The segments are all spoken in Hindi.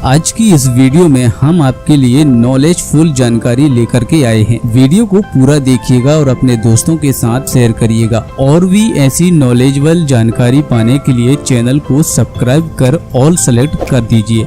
आज की इस वीडियो में हम आपके लिए नॉलेजफुल जानकारी लेकर के आए हैं। वीडियो को पूरा देखिएगा और अपने दोस्तों के साथ शेयर करिएगा। और भी ऐसी नॉलेजेबल जानकारी पाने के लिए चैनल को सब्सक्राइब कर ऑल सेलेक्ट कर दीजिए।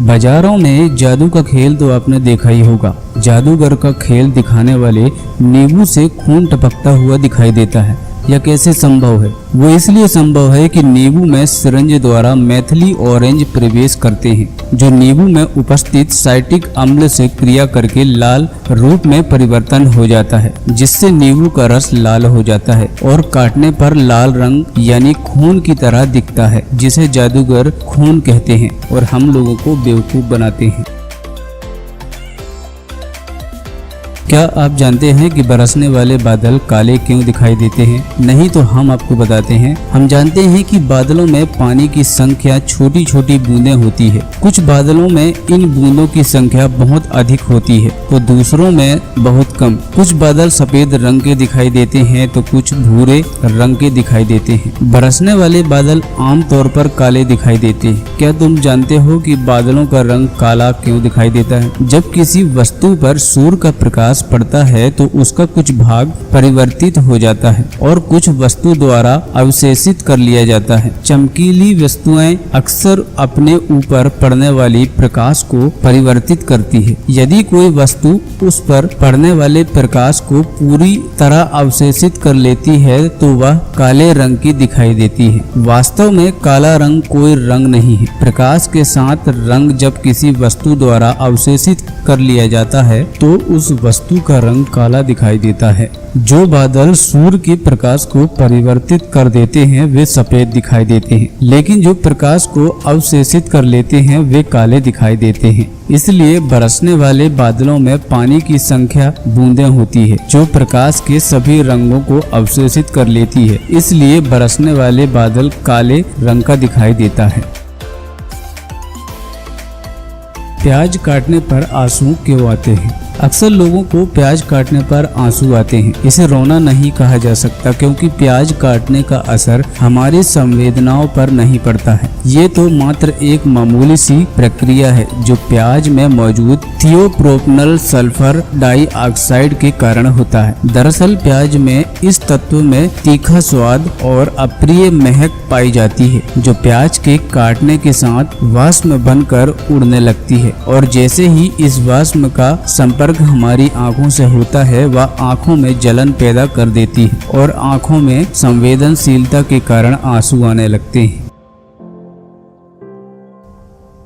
बाजारों में जादू का खेल तो आपने देखा ही होगा। जादूगर का खेल दिखाने वाले नींबू से खून टपकता हुआ दिखाई देता है। यह कैसे संभव है? वो इसलिए संभव है कि नींबू में सिरंज द्वारा मैथिली ऑरेंज प्रवेश करते हैं, जो नींबू में उपस्थित साइट्रिक अम्ल से क्रिया करके लाल रूप में परिवर्तन हो जाता है, जिससे नींबू का रस लाल हो जाता है और काटने पर लाल रंग यानी खून की तरह दिखता है, जिसे जादूगर खून कहते हैं और हम लोगों को बेवकूफ बनाते हैं। क्या आप जानते हैं कि बरसने वाले बादल काले क्यों दिखाई देते हैं? नहीं तो हम आपको बताते हैं। हम जानते हैं कि बादलों में पानी की संख्या छोटी छोटी बूंदें होती है। कुछ बादलों में इन बूंदों की संख्या बहुत अधिक होती है तो दूसरों में बहुत कम। कुछ बादल सफेद रंग के दिखाई देते हैं तो कुछ भूरे रंग के दिखाई देते हैं। बरसने वाले बादल आमतौर पर काले दिखाई देते हैं। क्या तुम जानते हो कि बादलों का रंग काला क्यों दिखाई देता है? जब किसी वस्तु पर सूर्य का प्रकाश पड़ता है तो उसका कुछ भाग परिवर्तित हो जाता है और कुछ वस्तु द्वारा अवशेषित कर लिया जाता है। चमकीली वस्तुएं अक्सर अपने ऊपर पड़ने वाली प्रकाश को परिवर्तित करती है। यदि कोई वस्तु उस पर पड़ने वाले प्रकाश को पूरी तरह अवशेषित कर लेती है तो वह काले रंग की दिखाई देती है। वास्तव में काला रंग कोई रंग नहीं है। प्रकाश के साथ रंग जब किसी वस्तु द्वारा अवशेषित कर लिया जाता है तो उस वस्तु का रंग काला दिखाई देता है। जो बादल सूर्य के प्रकाश को परिवर्तित कर देते हैं वे सफेद दिखाई देते हैं, लेकिन जो प्रकाश को अवशेषित कर लेते हैं वे काले दिखाई देते हैं। इसलिए बरसने वाले बादलों में पानी की संख्या बूंदें होती है जो प्रकाश के सभी रंगों को अवशेषित कर लेती है। इसलिए बरसने वाले बादल काले रंग का दिखाई देता है। प्याज काटने पर आंसू क्यों आते हैं? अक्सर लोगों को प्याज काटने पर आंसू आते हैं। इसे रोना नहीं कहा जा सकता, क्योंकि प्याज काटने का असर हमारी संवेदनाओं पर नहीं पड़ता है। ये तो मात्र एक मामूली सी प्रक्रिया है जो प्याज में मौजूद थियोप्रोपनल सल्फर डाइऑक्साइड के कारण होता है। दरअसल प्याज में इस तत्व में तीखा स्वाद और अप्रिय महक पाई जाती है, जो प्याज के काटने के साथ वाष्प बनकर उड़ने लगती है और जैसे ही इस वाष्प का संपर्क हमारी आंखों से होता है वह आंखों में जलन पैदा कर देती है और आंखों में संवेदनशीलता के कारण आंसू आने लगते हैं।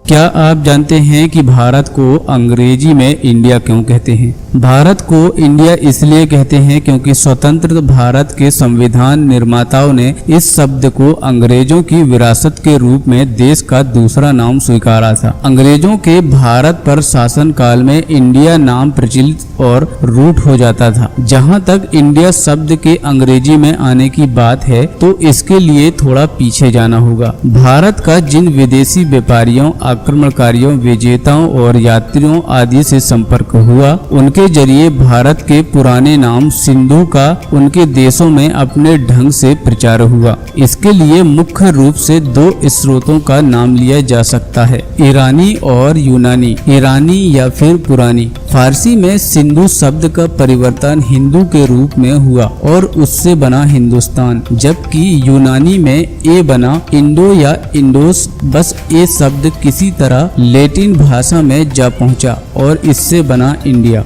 क्या आप जानते हैं कि भारत को अंग्रेजी में इंडिया क्यों कहते हैं? भारत को इंडिया इसलिए कहते हैं क्योंकि स्वतंत्र भारत के संविधान निर्माताओं ने इस शब्द को अंग्रेजों की विरासत के रूप में देश का दूसरा नाम स्वीकारा था। अंग्रेजों के भारत पर शासन काल में इंडिया नाम प्रचलित और रूट हो जाता था। जहां तक इंडिया शब्द के अंग्रेजी में आने की बात है तो इसके लिए थोड़ा पीछे जाना होगा। भारत का जिन विदेशी व्यापारियों, आक्रमणकारियों, विजेताओं और यात्रियों आदि से संपर्क हुआ, उनके जरिए भारत के पुराने नाम सिंधु का उनके देशों में अपने ढंग से प्रचार हुआ। इसके लिए मुख्य रूप से दो स्रोतों का नाम लिया जा सकता है, ईरानी और यूनानी। ईरानी या फिर पुरानी। फारसी में सिंधु शब्द का परिवर्तन हिंदू के रूप में हुआ और उससे बना हिंदुस्तान, जबकि यूनानी में ए बना इंडो या इंडोस। बस ए शब्द किसी तरह लैटिन भाषा में जा पहुंचा और इससे बना इंडिया।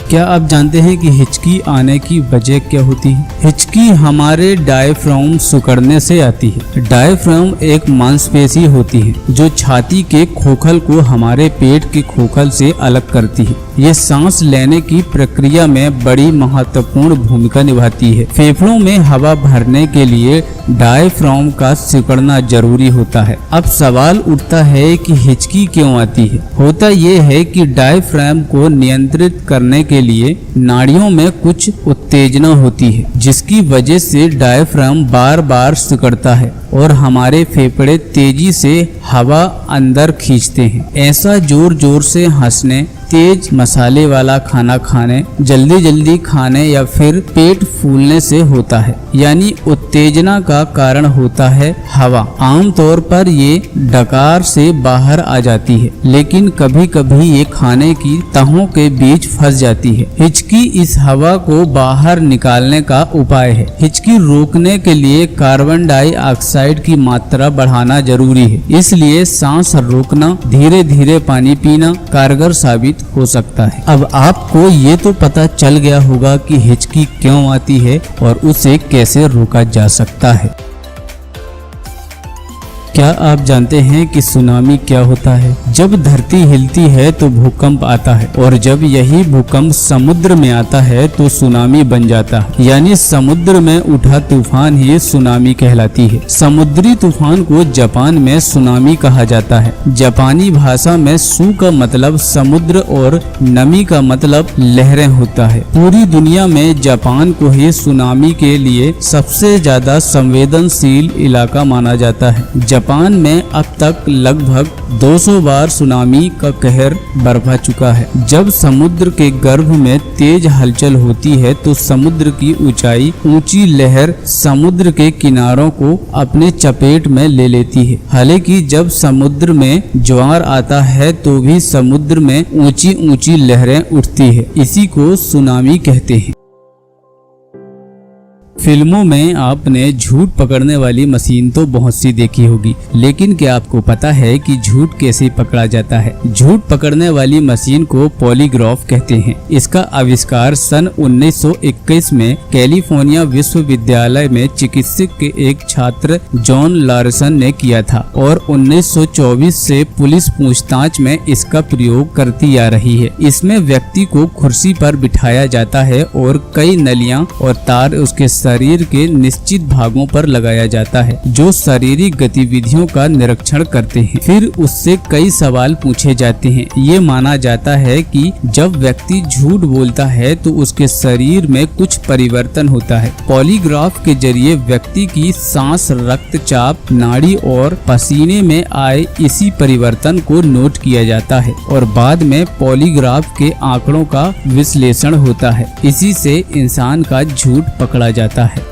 क्या आप जानते हैं कि हिचकी आने की वजह क्या होती है? हिचकी हमारे डायफ्राम सिकुड़ने से आती है। डायफ्राम एक मांसपेशी होती है जो छाती के खोखल को हमारे पेट के खोखल से अलग करती है। ये सांस लेने की प्रक्रिया में बड़ी महत्वपूर्ण भूमिका निभाती है। फेफड़ों में हवा भरने के लिए डायफ्राम का सिकुड़ना जरूरी होता है। अब सवाल उठता है कि हिचकी क्यों आती है? होता यह है कि डायफ्राम को नियंत्रित करने के लिए नाड़ियों में कुछ उत्तेजना होती है, जिसकी वजह से डायफ्राम बार बार सिकुड़ता है और हमारे फेफड़े तेजी से हवा अंदर खींचते हैं। ऐसा जोर जोर से हंसने, तेज मसाले वाला खाना खाने, जल्दी खाने या फिर पेट फूलने से होता है। यानी उत्तेजना का कारण होता है हवा। आमतौर पर ये डकार से बाहर आ जाती है, लेकिन कभी कभी ये खाने की तहों के बीच फंस जाती है। हिचकी इस हवा को बाहर निकालने का उपाय है। हिचकी रोकने के लिए कार्बन डाइऑक्साइड की मात्रा बढ़ाना जरूरी है, इसलिए सांस रोकना, धीरे धीरे पानी पीना कारगर साबित हो सकता है। अब आपको ये तो पता चल गया होगा कि हिचकी क्यों आती है और उसे कैसे रोका जा सकता है। क्या आप जानते हैं कि सुनामी क्या होता है? जब धरती हिलती है तो भूकंप आता है, और जब यही भूकंप समुद्र में आता है तो सुनामी बन जाता है। यानी समुद्र में उठा तूफान ही सुनामी कहलाती है। समुद्री तूफान को जापान में सुनामी कहा जाता है। जापानी भाषा में सु का मतलब समुद्र और नमी का मतलब लहरें होता है। पूरी दुनिया में जापान को ही सुनामी के लिए सबसे ज्यादा संवेदनशील इलाका माना जाता है। जापान में अब तक लगभग 200 बार सुनामी का कहर बरपा चुका है। जब समुद्र के गर्भ में तेज हलचल होती है तो समुद्र की ऊंची लहर समुद्र के किनारों को अपने चपेट में ले लेती है। हालांकि जब समुद्र में ज्वार आता है तो भी समुद्र में ऊंची लहरें उठती है। इसी को सुनामी कहते हैं। फिल्मों में आपने झूठ पकड़ने वाली मशीन तो बहुत सी देखी होगी, लेकिन क्या आपको पता है कि झूठ कैसे पकड़ा जाता है? झूठ पकड़ने वाली मशीन को पॉलीग्राफ कहते हैं। इसका आविष्कार सन 1921 में कैलिफोर्निया विश्वविद्यालय में चिकित्सक के एक छात्र जॉन लार्सन ने किया था, और 1924 से पुलिस पूछताछ में इसका प्रयोग करती आ रही है। इसमें व्यक्ति को कुर्सी पर बिठाया जाता है और कई नलियां और तार उसके शरीर के निश्चित भागों पर लगाया जाता है, जो शारीरिक गतिविधियों का निरीक्षण करते हैं। फिर उससे कई सवाल पूछे जाते हैं। ये माना जाता है कि जब व्यक्ति झूठ बोलता है तो उसके शरीर में कुछ परिवर्तन होता है। पॉलीग्राफ के जरिए व्यक्ति की सांस, रक्तचाप, नाड़ी और पसीने में आए इसी परिवर्तन को नोट किया जाता है, और बाद में पॉलीग्राफ के आंकड़ों का विश्लेषण होता है। इसी से इंसान का झूठ पकड़ा जाता है।